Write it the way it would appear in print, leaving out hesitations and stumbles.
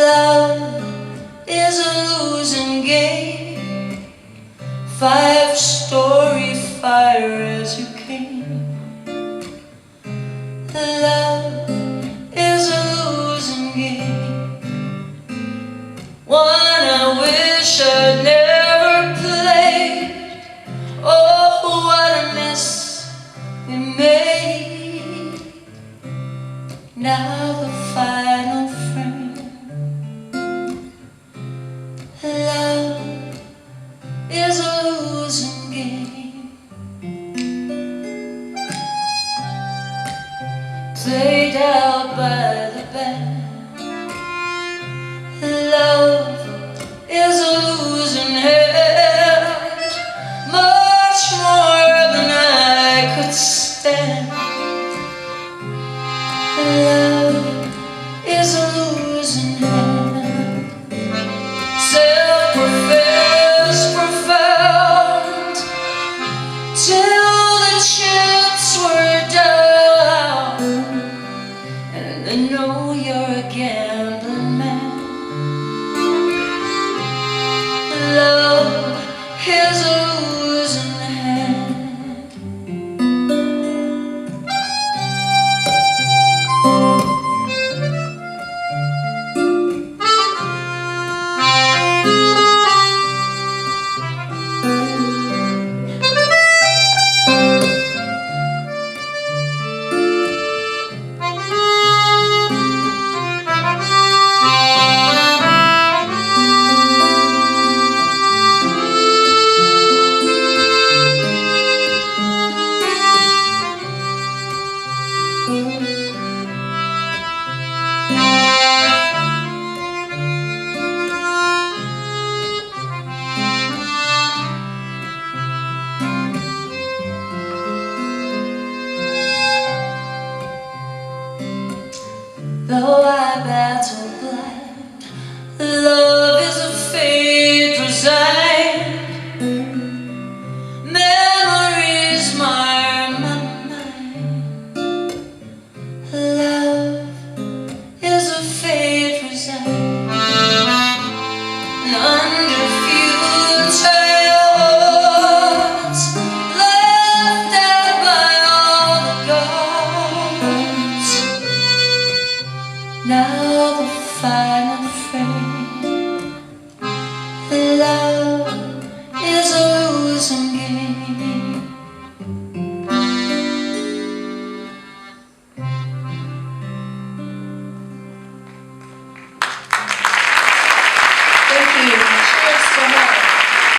Love is a losing game. 5-story fire as you came. Love is a losing game, one I wish I'd never played. Oh, what a mess we made. Now the final frame. Love is a losing game, played out by the band. Love is a losing hand, much more than I could stand. Love is a losing hand, self-professed profound, till the chips were down, and they know you're a gambling man. Love is a losing hand. Though I battle blind, love is a fate resigned. Memories mar my mind. Love is a fate resigned. And under futile odds, left out by all the gods. Now the final frame.